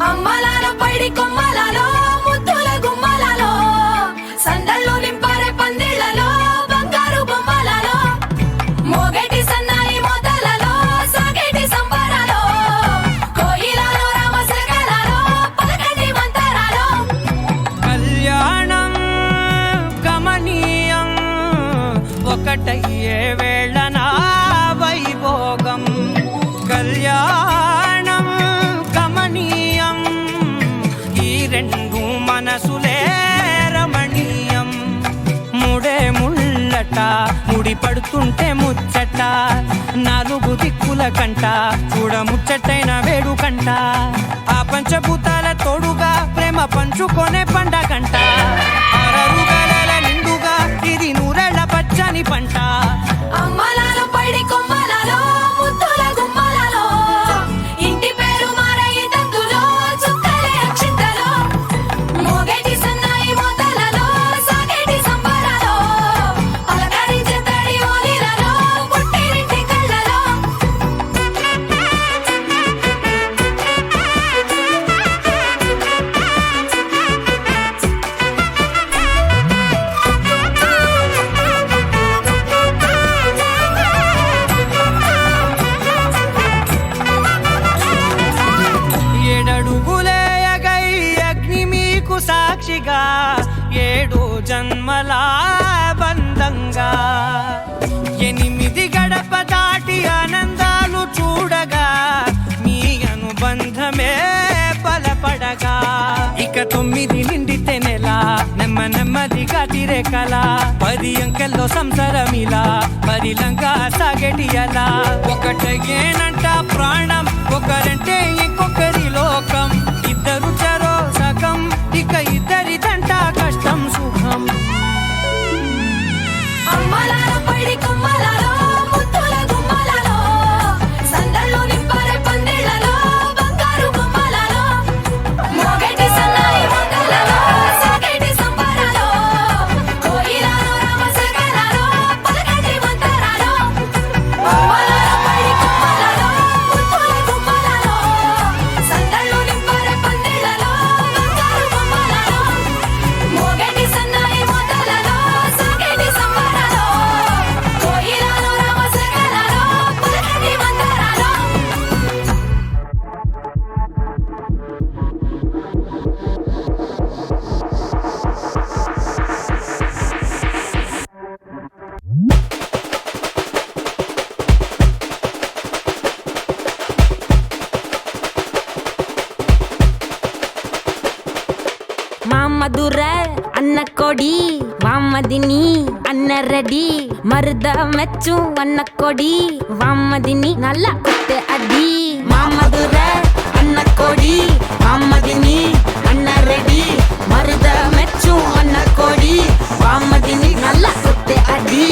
అమ్మలాలో పైడి కొమ్మలాలో ముద్దుల గుమ్మలాలో సందళ్ళు నింపారే పందిళ్లలో బంగారు బొమ్మలాలో మోగేటి సన్నాయి మోతలలో సాగేటి సంబరాలో కోయిలలో రామసగలలో పలకటి మంతరాలో కళ్యాణం గమనీయం ఒకటయ్యే వేళన వైభోగం కళ్యాణం గమనీయం ఈ రెండు మనసులే రమణీయం ముడే ముళ్ళట ముడి పడుతుంటే ముచ్చట నాలుగు దిక్కుల కంట చూడ ముచ్చటైన వేడుకంట ఆ పంచభూతాల తోడుగా ప్రేమ పంచుకొనే పండగంట అరరుగల నిండుగా ఇది నూరెళ్ళ పచ్చని పంట అమ్మలాలో పైడి కొమ్మలాలో ముద్దుల గుమ్మలాలో ఇంటి పేరు మారయి తందులో చుక్కలే అక్షింతలో మోగేటి సన్నాయి మోతలలో సాగేటి సంబరాలో అలకరించే తడి ఓలిలలో పుట్టినింటి కళ్ళలో ఏడడుగులేయగై అగ్ని మీకు సాక్షిగా ఏడు జన్మల బంధంగా ఎనిమిది గడప దాటి ఆనందాలు చూడగా మీ అనుబంధమే బలపడగా ఇక 9 నిండితే నెల నెమ్మదిగా తిరే కల 10 అంకెల్లో సంసారమిలా పరిలంగా సాగేటి అలా ఒకటేనంట ప్రాణం ఒకరంటే ఇంకొకరి లోకం ఇద్దరు చరో సగం ఇక ఇద్దరిదంట కష్టం సుఖం అమ్మలాలో పైడి కొమ్మలాలో ముద్దుల గుమ్మలాలో సందళ్ళు నింపారే పందిళ్లలో బంగారు బొమ్మలాలో మోగేటి సన్నాయి మోతలలో సాగేటి సంబరాలో కోయిలలో రామసగలలో పలకటి మంతరాలో అమ్మలాలో పైడి కొమ్మలాలో ముద్దుల గుమ్మలాలో సందళ్ళు నింపారే పందిళ్లలో బంగారు బొమ్మలాలో మోగేటి సన్నాయి మోతలలో సాగేటి సంబరాలో కోయిలలో రామసగలలో పలకటి మంతరాలో మామధుర అన్న కొడి వామదిని అన్న రెడీ మరుద మెచ్చు అన్న కొడి వామదిని నల్ల కొట్టే అది మామధుర అన్న కొడి వామదిని అన్న రెడీ మరుద మెచ్చు అన్న కొడి వామదిని నల్ల కొట్టే అది